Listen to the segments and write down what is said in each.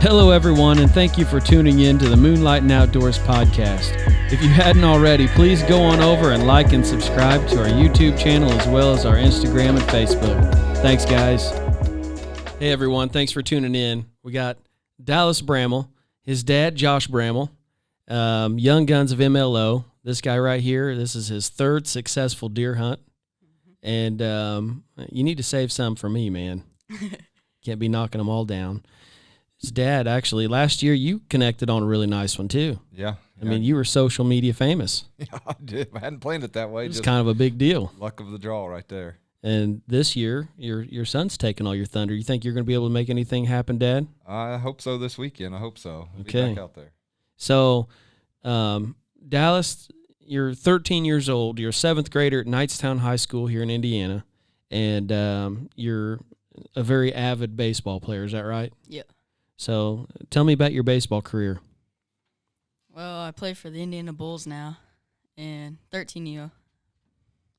Hello, everyone, and thank you for tuning in to the Moonlight and Outdoors podcast. If you hadn't already, please go on over and like and subscribe to our YouTube channel as well as our Instagram and Facebook. Thanks, guys. Hey, everyone. Thanks for tuning in. We got Dallas Bramell, his dad, Josh Bramell, Young Guns of MLO. This guy right here, this is his third successful deer hunt. And you need to save some for me, man. Can't be knocking them all down. His dad, actually, last year you connected on a really nice one, too. Yeah. I mean, you were social media famous. Yeah, I did. I hadn't planned it that way. It's kind of a big deal. Luck of the draw right there. And this year, your son's taking all your thunder. You think you're going to be able to make anything happen, Dad? I hope so this weekend. I hope so. I'll Okay. be back out there. So, Dallas, you're 13 years old. You're a seventh grader at Knightstown High School here in Indiana. And you're a very avid baseball player. Is that right? Yeah. So tell me about your baseball career. Well, I play for the Indiana Bulls now, and 13U. I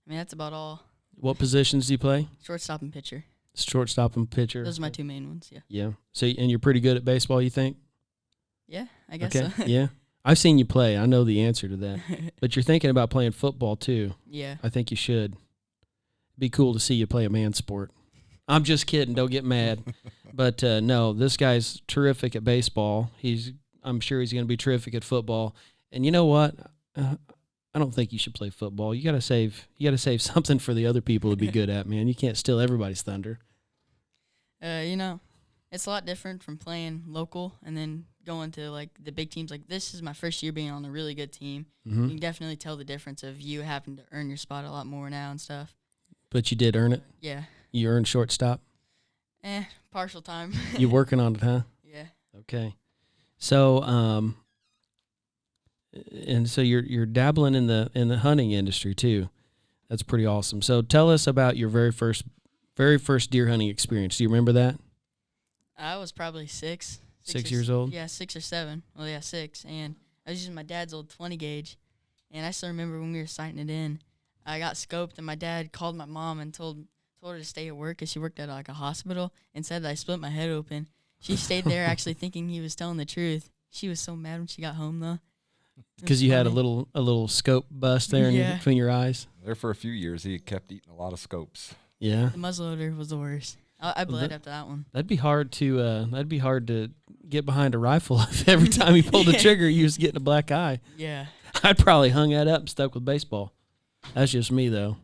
mean, that's about all. What positions do you play? Shortstop and pitcher. Shortstop and pitcher. Those are my two main ones, yeah. Yeah. So, and you're pretty good at baseball, you think? Yeah, I guess Okay. so. Yeah. I've seen you play. I know the answer to that. But you're thinking about playing football, too. Yeah. I think you should. Be cool to see you play a man sport. I'm just kidding. Don't get mad. But, no, this guy's terrific at baseball. I'm sure he's going to be terrific at football. And you know what? I don't think you should play football. You got to save something for the other people to be good at, man. You can't steal everybody's thunder. It's a lot different from playing local and then going to, like, the big teams. Like, this is my first year being on a really good team. Mm-hmm. You can definitely tell the difference of you having to earn your spot a lot more now and stuff. But you did earn it? Yeah. You earned shortstop? Partial time. You working on it, huh? Yeah. Okay. So, and so you're dabbling in the hunting industry too. That's pretty awesome. So tell us about your very first deer hunting experience. Do you remember that? I was probably 6. 6 years old? Yeah, 6 or 7. Well, yeah, 6. And I was using my dad's old 20 gauge. And I still remember when we were sighting it in, I got scoped, and my dad called my mom and told her to stay at work because she worked at like a hospital, and said that I split my head open. She stayed there actually thinking he was telling the truth. She was so mad when she got home, though. Because you had a little scope bust there between your eyes? There for a few years, he kept eating a lot of scopes. Yeah. The muzzleloader was the worst. I bled after that one. That'd be hard to get behind a rifle if every time you pulled the trigger you was getting a black eye. Yeah. I'd probably hung that up and stuck with baseball. That's just me, though.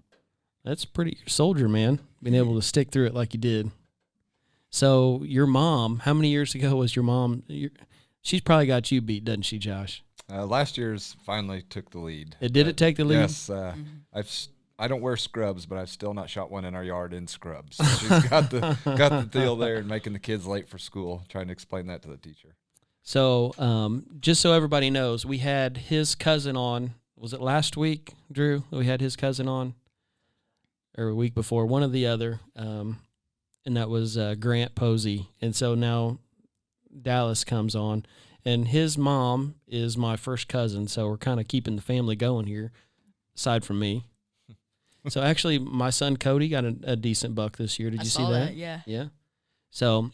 That's pretty soldier, man, being able to stick through it like you did. So your mom, how many years ago was your mom? She's probably got you beat, doesn't she, Josh? Last year's finally took the lead. Did it take the lead? Yes. I don't wear scrubs, but I've still not shot one in our yard in scrubs. So she's got the deal there and making the kids late for school, trying to explain that to the teacher. So just so everybody knows, we had his cousin on. Was it last week, Drew? We had his cousin on, or a week before, one or the other, and that was Grant Posey. And so now Dallas comes on, and his mom is my first cousin, so we're kind of keeping the family going here, aside from me. So actually, my son Cody got a decent buck this year. Did you see that? Yeah. Yeah. So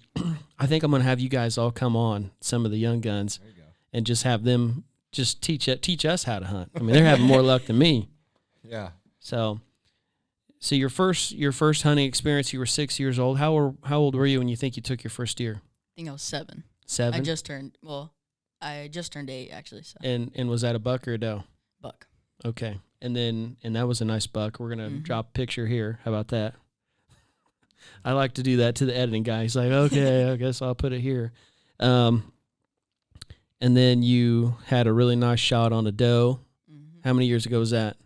I think I'm going to have you guys all come on, some of the young guns, There you go. and just have them just teach us how to hunt. I mean, they're having more luck than me. Yeah. So your first hunting experience, you were 6 years old. How old were you when you think you took your first deer? I think I was 7. 7? I just turned 8, actually. So. And was that a buck or a doe? Buck. Okay. And that was a nice buck. We're going to drop a picture here. How about that? I like to do that to the editing guy. He's like, okay, I guess I'll put it here. And then you had a really nice shot on a doe. Mm-hmm. How many years ago was that?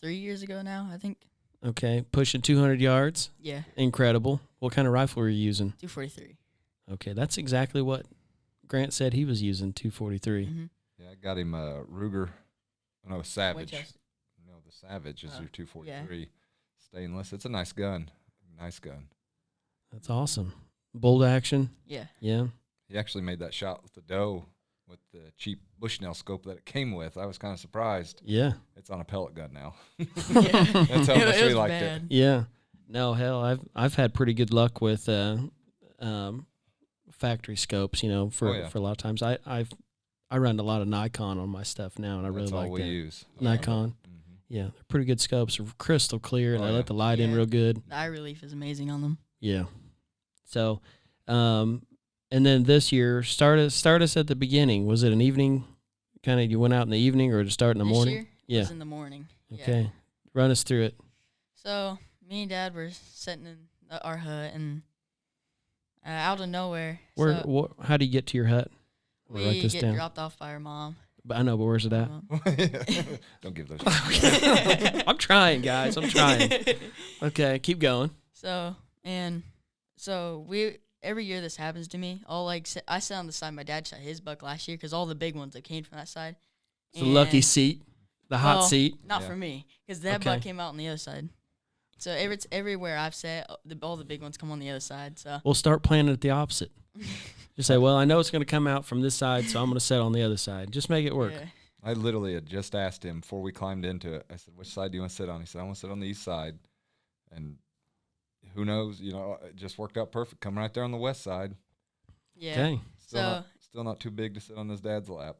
3 years ago now, I think. Okay, pushing 200 yards. Yeah. Incredible. What kind of rifle were you using? 243. Okay, that's exactly what Grant said he was using, 243. Mm-hmm. Yeah, I got him a Ruger. No, Savage. Winchester. No, the Savage is your 243 yeah. stainless. It's a nice gun. Nice gun. That's awesome. Bolt action. Yeah. Yeah. He actually made that shot with the doe with the cheap Bushnell scope that it came with. I was kind of surprised. Yeah. It's on a pellet gun now. Yeah. That's how much we liked bad. it. Yeah. No, hell, I've had pretty good luck with factory scopes, you know, for a lot of times. I run a lot of Nikon on my stuff now, and I really That's all like we that. use. Nikon. Yeah, they're pretty good scopes. They're crystal clear, and they let the light in real good. The eye relief is amazing on them. Yeah. So, and then this year, start us at the beginning. Was it an evening? Kind of, you went out in the evening, or to start in the morning? Year, yeah, it was in the morning. Okay, Yeah. Run us through it. So me and Dad were sitting in our hut, and out of nowhere, How do you get to your hut? we write this get down. dropped off by our mom. But I know, but where's it at? Don't give those. I'm trying, guys. I'm trying. Okay, keep going. So we every year this happens to me. I sit on the side my dad shot his buck last year because all the big ones that came from that side. It's the lucky seat, the hot seat. Not for me, because that buck came out on the other side. So it's everywhere I've sat, all the big ones come on the other side. So we'll start planning it the opposite. Just say, well, I know it's going to come out from this side, so I'm going to sit on the other side. Just make it work. Yeah. I literally had just asked him before we climbed into it. I said, which side do you want to sit on? He said, I want to sit on the east side. And who knows, you know, it just worked out perfect. Come right there on the west side. Yeah. Okay. Still not too big to sit on his dad's lap.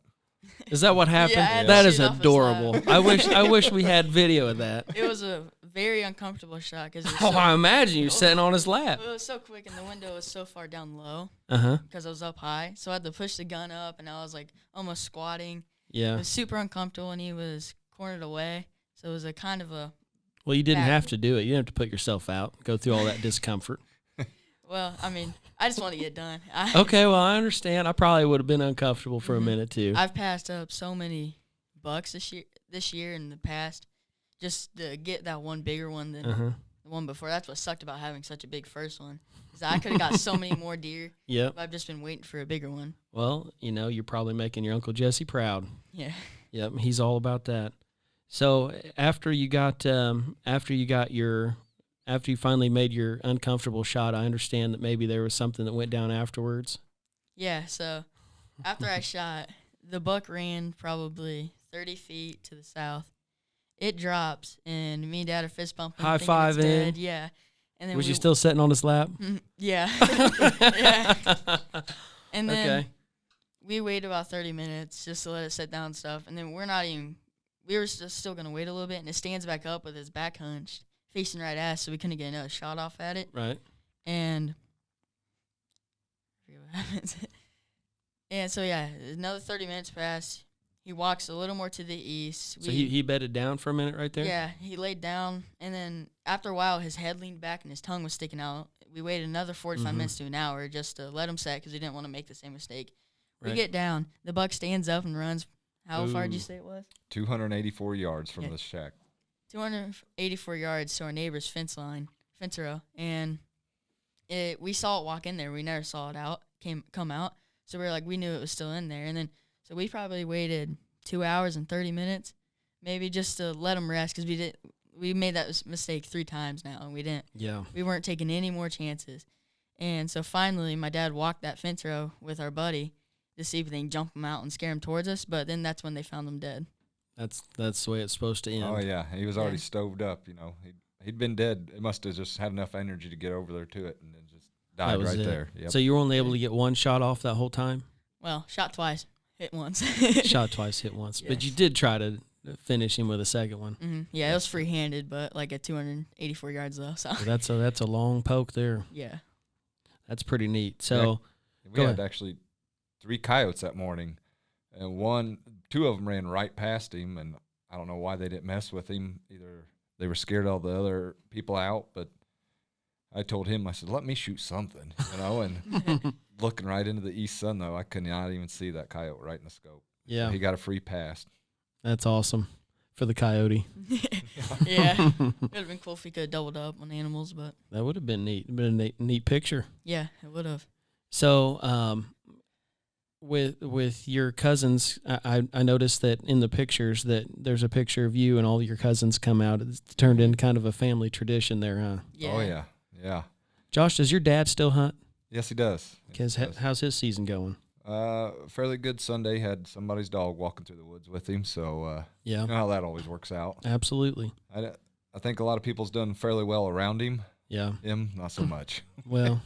Is that what happened? Yeah, that is shoot off his adorable. lap. I wish we had video of that. It was a very uncomfortable shot because I imagine you're sitting on his lap. it was so quick, and the window was so far down low Uh-huh. because I was up high. So I had to push the gun up, and I was like almost squatting. It Yeah. was super uncomfortable, and he was cornered away. So it was a kind of a Well, you didn't back. have to do it. You didn't have to put yourself out, go through all that discomfort. well, I mean, I just want to get done. Okay, well, I understand. I probably would have been uncomfortable for a minute, too. I've passed up so many bucks this year and the past just to get that one bigger one than the one before. That's what sucked about having such a big first one. Is I could have got so many more deer. Yep. But I've just been waiting for a bigger one. Well, you know, you're probably making your Uncle Jesse proud. Yeah. Yep, he's all about that. So after you finally made your uncomfortable shot, I understand that maybe there was something that went down afterwards. Yeah, so after I shot, the buck ran probably 30 feet to the south. It drops, and me and Dad are fist bumping. High thinking it's fiving. dead. Yeah. And then Was you still sitting on his lap? Yeah. Yeah. And then we waited about 30 minutes just to let it sit down and stuff. And then we were just still going to wait a little bit, and it stands back up with its back hunched, facing right at us, so we couldn't get another shot off at it. Right. And I forget what happens. And so, yeah, another 30 minutes passed. He walks a little more to the east. So he bedded down for a minute right there? Yeah, he laid down, and then after a while, his head leaned back and his tongue was sticking out. We waited another 45 minutes to an hour just to let him set because we didn't want to make the same mistake. Right. We get down. The buck stands up and runs. How far did you say it was? 284 yards from the shack. 284 yards to our neighbor's fence row, and we saw it walk in there. We never saw it come out. So we knew it was still in there, and then so we probably waited 2 hours and 30 minutes, maybe just to let him rest because we made that mistake 3 times now, and we didn't. Yeah. We weren't taking any more chances, and so finally my dad walked that fence row with our buddy to see if they can jump him out and scare him towards us, but then that's when they found him dead. That's the way it's supposed to end. Oh, yeah. He was already stoved up, you know. He'd been dead. It must have just had enough energy to get over there to it and then just died right there. Yep. So you were only able to get one shot off that whole time? Well, shot twice, hit once. Shot twice, hit once. Yes. But you did try to finish him with a second one. Mm-hmm. Yeah, it was free-handed, but at 284 yards, though. So That's a long poke there. Yeah. That's pretty neat. So we had actually 3 coyotes that morning, and 2 of them ran right past him, and I don't know why they didn't mess with him. Either they were scared all the other people out, but I told him, I said, let me shoot something, you know, and looking right into the east sun, though, I could not even see that coyote right in the scope. Yeah. So he got a free pass. That's awesome for the coyote. Yeah. It would have been cool if we could have doubled up on animals, but That would have been neat. It'd been a neat picture. yeah, it would have. So, with your cousins, I noticed that in the pictures that there's a picture of you and all your cousins come out. It's turned into kind of a family tradition there, huh? Yeah. Oh, yeah. Yeah. Josh, does your dad still hunt? Yes, he does. Yes, he does. How's his season going? Fairly good Sunday. Had somebody's dog walking through the woods with him, so Yeah. you know how that always works out. Absolutely. I think a lot of people's done fairly well around him. Yeah. Him, not so much. Well,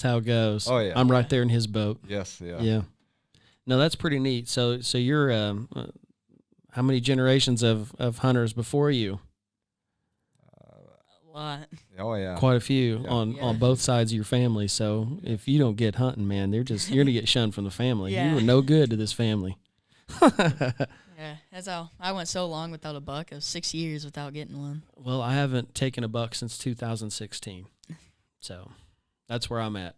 how it goes. Oh, yeah. I'm right there in his boat. Yes, yeah. Yeah. No, that's pretty neat. So you're how many generations of hunters before you? A lot. Oh, yeah. Quite a few Yeah. on both sides of your family. So if you don't get hunting, man, you're gonna get shunned from the family. Yeah. You were no good to this family. Yeah, that's how I went so long without a buck. It was 6 years without getting one. Well, I haven't taken a buck since 2016. So that's where I'm at.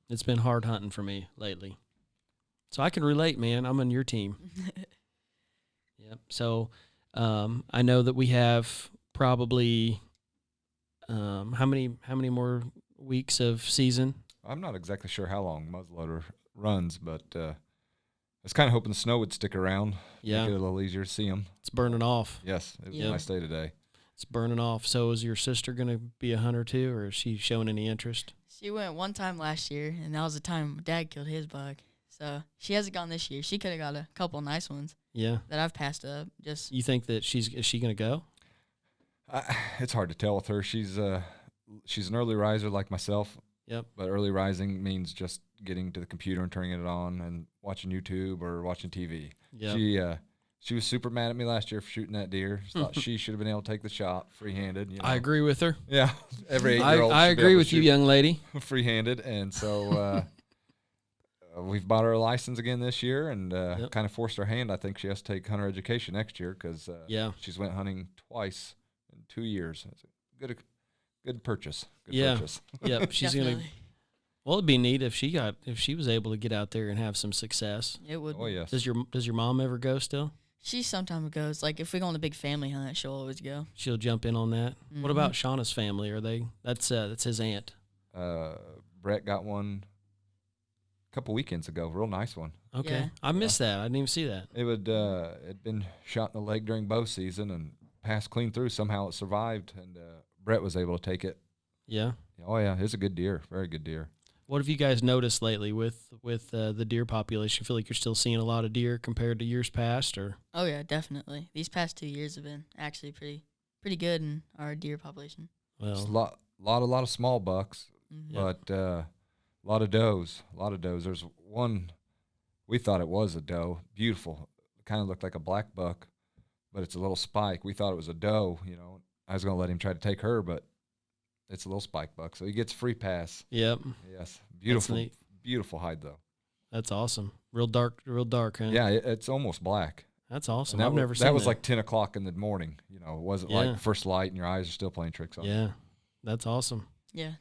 It's been hard hunting for me lately. So I can relate, man. I'm on your team. Yep. So I know that we have probably how many more weeks of season? I'm not exactly sure how long muzzleloader runs, but I was kind of hoping the snow would stick around. Yeah. Make it a little easier to see them. It's burning off. Yes, it was Yep. a nice day today. It's burning off. So is your sister going to be a hunter too, or is she showing any interest? She went one time last year, and that was the time Dad killed his buck. So she hasn't gone this year. She could have got a couple nice ones Yeah. that I've passed up. Just You think that is she going to go? It's hard to tell with her. She's an early riser like myself. Yep. But early rising means just getting to the computer and turning it on and watching YouTube or watching TV. Yeah. She was super mad at me last year for shooting that deer. She thought she should have been able to take the shot free-handed. You know? I agree with her. Yeah, every 8-year-old. I should be agree able with to you, shoot young lady. free-handed, and so we've bought her a license again this year, and kind of forced her hand. I think she has to take hunter education next year because she's went hunting twice in 2 years. It's a good purchase. Good purchase. Yep. She's gonna. definitely. Well, it'd be neat if she was able to get out there and have some success. It would. Oh yes. Does your mom ever go still? She sometimes goes. Like if we go on a big family hunt, she'll always go. She'll jump in on that. Mhm. What about Shauna's family? Are they? That's his aunt. Brett got one a couple weekends ago. Real nice one. Okay, Yeah. I missed that. I didn't even see that. It would it'd been shot in the leg during bow season and passed clean through. Somehow it survived, and Brett was able to take it. Yeah. Oh yeah, it's a good deer. Very good deer. What have you guys noticed lately with the deer population? Feel like you're still seeing a lot of deer compared to years past, or? Oh yeah, definitely. These past 2 years have been actually pretty good in our deer population. Just a Well, lot of small bucks, Mhm. but a lot of does. A lot of does. There's one we thought it was a doe. Beautiful. Kind of looked like a black buck, but it's a little spike. We thought it was a doe. You know, I was gonna let him try to take her, but it's a little spike buck, so he gets a free pass. yep. Yes, beautiful, neat. beautiful hide though. That's awesome. Real dark, huh? Yeah, it's almost black. That's awesome. And I've never seen that. Was like 10 o'clock in the morning. You know, it wasn't Yeah. like first light and your eyes are still playing tricks on you. Yeah, that's awesome. Yeah.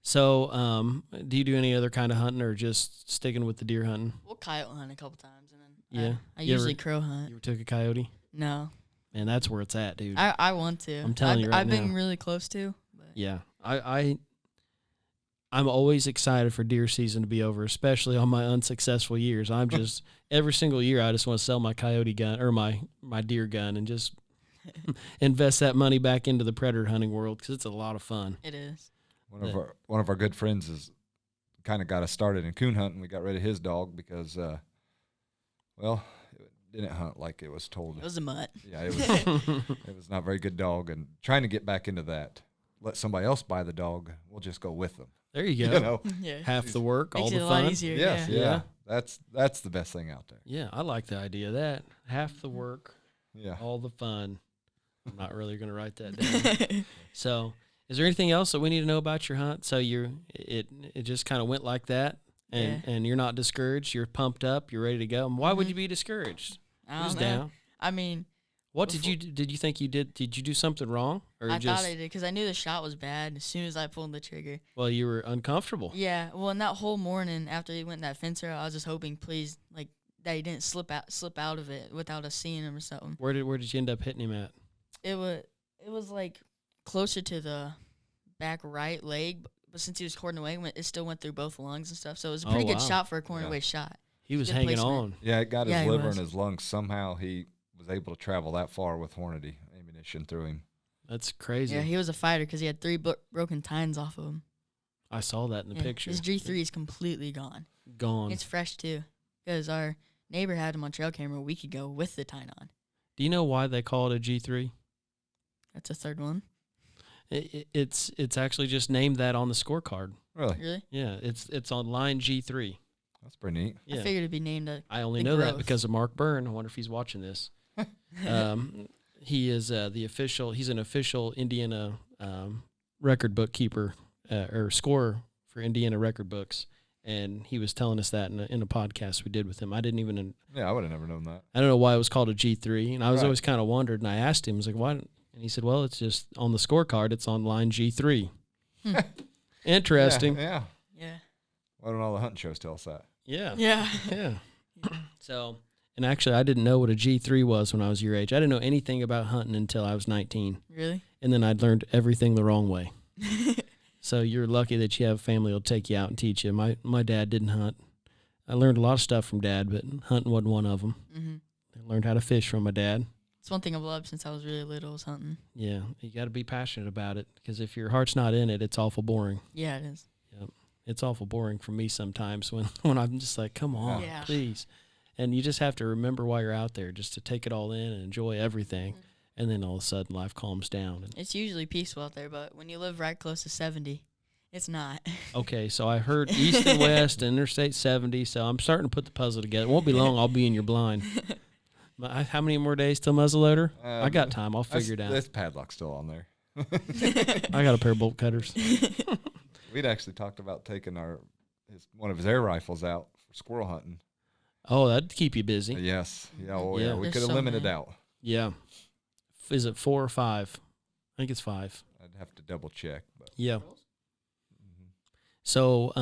So, do you do any other kind of hunting, or just sticking with the deer hunting? We'll coyote hunt a couple times, and then Yeah. I You ever- usually crow hunt. You ever took a coyote? No, Man, that's where it's at, dude. I want to. I'm telling you right I've been now. really close to. But Yeah, I'm always excited for deer season to be over, especially on my unsuccessful years. I'm just every single year I just want to sell my coyote gun or my deer gun and just invest that money back into the predator hunting world because it's a lot of fun. it is. One of our good friends is kind of got us started in coon hunting. We got rid of his dog because, it didn't hunt like it was told. It was a mutt. Yeah, it was not a very good dog. And trying to get back into that, let somebody else buy the dog. We'll just go with them. There you go. You know? Yeah. Half the work, all Makes the it a fun. lot easier. Yes, Yeah. yeah. That's the best thing out there. Yeah, I like the idea of that. Half the work, Yeah. all the fun. I'm not really going to write that down. So, is there anything else that we need to know about your hunt? So it just kind of went like that, and you're not discouraged. You're pumped up. You're ready to go. And why would you be discouraged? I Who's don't know. down? I mean, What did you think you did? Did you do something wrong, or I just thought I did because I knew the shot was bad as soon as I pulled the trigger. well you were uncomfortable? Yeah. Well, and that whole morning after he went in that fence row, I was just hoping, please, like that he didn't slip out of it without us seeing him or something. Where did you end up hitting him at? It was like closer to the back right leg, but since he was cornered away, it still went through both lungs and stuff. So it was a pretty Oh, good wow. shot for a cornered Yeah. away shot. He was Good hanging placement. on. Yeah, it got his Yeah, he liver was. and his lungs. Somehow he was able to travel that far with Hornady ammunition through him. That's crazy. Yeah, he was a fighter because he had 3 broken tines off of him. I saw that in the Yeah, picture. His G3 is completely gone. Gone. It's fresh too, because our neighbor had him on trail camera a week ago with the tine on. Do you know why they call it a G3? That's a third one. It's actually just named that on the scorecard. Really? Really? Yeah, it's on line G3. That's pretty neat. I Yeah. figured it'd be named I only the know that growth. because of Mark Byrne. I wonder if he's watching this. He is he's an official Indiana record bookkeeper or scorer for Indiana record books. And he was telling us that in a podcast we did with him. I didn't even. Yeah, I would have never known that. I don't know why it was called a G3. And I was Right. always kind of wondered. And I asked him, I was like, why? And he said, well, it's just on the scorecard. It's on line G3. Interesting. Yeah. Yeah. Why don't all the hunting shows tell us that? Yeah. Yeah. Yeah. So, and actually, I didn't know what a G3 was when I was your age. I didn't know anything about hunting until I was 19. Really? And then I'd learned everything the wrong way. So you're lucky that you have a family that'll take you out and teach you. My dad didn't hunt. I learned a lot of stuff from Dad, but hunting wasn't one of them. Mm-hmm. I learned how to fish from my dad. It's one thing I've loved since I was really little is hunting. Yeah, you got to be passionate about it because if your heart's not in it, it's awful boring. Yeah, it is. It's awful boring for me sometimes when I'm just like, come on, Yeah. please. And you just have to remember why you're out there just to take it all in and enjoy everything. And then all of a sudden life calms down. And, It's usually peaceful out there, but when you live right close to 70, it's not. okay, so I heard east and west and Interstate 70, so I'm starting to put the puzzle together. It won't be long. I'll be in your blind. How many more days till muzzleloader? I got time. I'll figure it out. This padlock's still on there. I got a pair of bolt cutters. We'd actually talked about taking one of his air rifles out for squirrel hunting. Oh, that'd keep you busy. Yes. Yeah. Oh, Yeah. yeah. We There's could have so limited many. out. Yeah. Is it 4 or 5? I think it's 5. I'd have to double check. But Yeah. So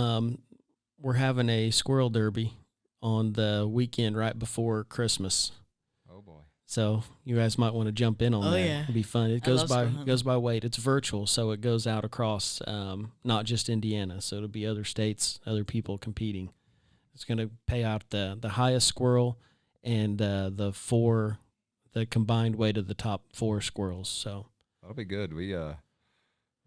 we're having a squirrel derby on the weekend right before Christmas. oh boy. So you guys might want to jump in on Oh, that. yeah. It'd be fun. It I goes love by squirrel hunting. goes by weight. It's virtual, so it goes out across not just Indiana. So it'll be other states, other people competing. It's going to pay out the highest squirrel and the combined weight of the top 4 squirrels. So That'll be good. We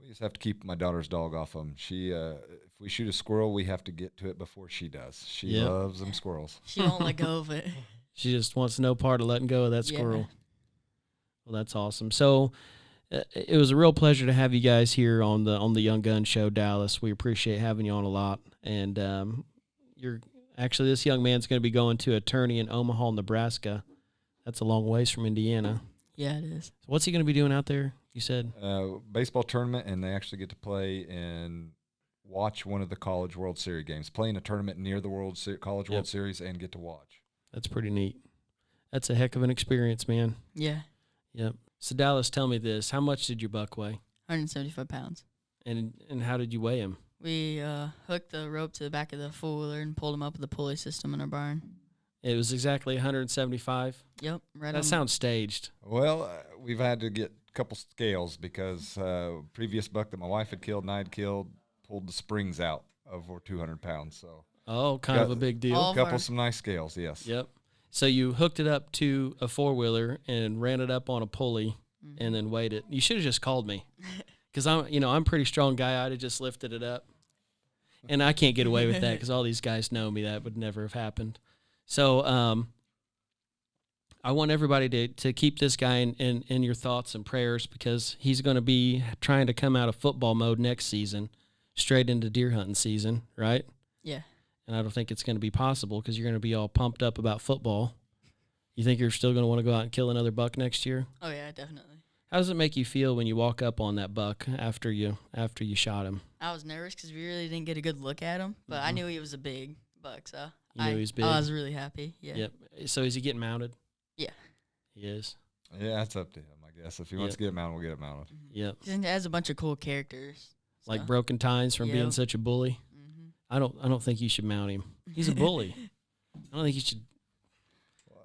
just have to keep my daughter's dog off them. She if we shoot a squirrel, we have to get to it before she does. She Yep. loves them squirrels. She won't let go of it. she just wants no part of letting go of that Yeah. squirrel. Well, that's awesome. So it was a real pleasure to have you guys here on the Young Gun Show, Dallas. We appreciate having you on a lot. And this young man's going to be going to a tourney in Omaha, Nebraska. That's a long ways from Indiana. Yeah, it is. So what's he going to be doing out there? You said Baseball tournament, and they actually get to play and watch one of the College World Series games. Play in a tournament near the College World Series and get to watch. that's pretty neat. That's a heck of an experience, man. Yeah, Yep. So Dallas, tell me this: how much did your buck weigh, 175 pounds. and how did you weigh him? We hooked the rope to the back of the four-wheeler and pulled him up with the pulley system in our barn. It was exactly 175. Yep, right That on. sounds staged. Well, we've had to get a couple scales because previous buck that my wife had killed and I had killed pulled the springs out of over 200 pounds. So Oh, kind of a big deal. all- a couple Over. some nice scales, yes. Yep. So you hooked it up to a 4-wheeler and ran it up on a pulley Mm-hmm. and then weighed it. You should have just called me because I'm a pretty strong guy. I'd have just lifted it up, and I can't get away with that because all these guys know me. That would never have happened. So I want everybody to keep this guy in your thoughts and prayers because he's going to be trying to come out of football mode next season, straight into deer hunting season, right? Yeah. And I don't think it's going to be possible because you're going to be all pumped up about football. You think you're still going to want to go out and kill another buck next year? Oh yeah, definitely. How does it make you feel when you walk up on that buck after you shot him? I was nervous because we really didn't get a good look at him, but I knew he was a big buck, so You knew he was big? I was really happy. Yeah. Yep. So is he getting mounted? Yeah. He is. Yeah, that's up to him, I guess. If he wants Yep. to get it mounted, we'll get it mounted. Yep. It has a bunch of cool characters. Like so. Broken Tines from being Yep. such a bully. Mhm. I don't think you should mount him. He's a bully. I don't think you should.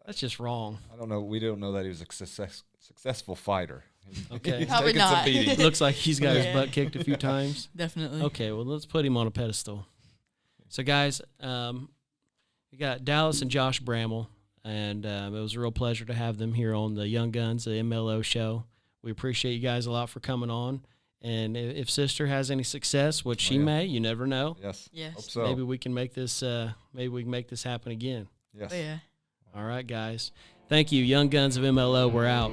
That's just wrong. I don't know. We don't know that he was a successful fighter. Okay. He's Probably taken some not. beatings. Looks like he's got his Yeah. butt kicked a few times. Definitely. Okay, well, let's put him on a pedestal. So, guys, we got Dallas and Josh Bramell, and it was a real pleasure to have them here on the Young Guns, the MLO show. We appreciate you guys a lot for coming on. And if Sister has any success, which she yeah. may, you never know. Yes. Yes. Hope so. Maybe we can make this. Maybe we can make this happen again. Yes. Oh yeah. All right, guys. Thank you, Young Guns of MLO. We're out.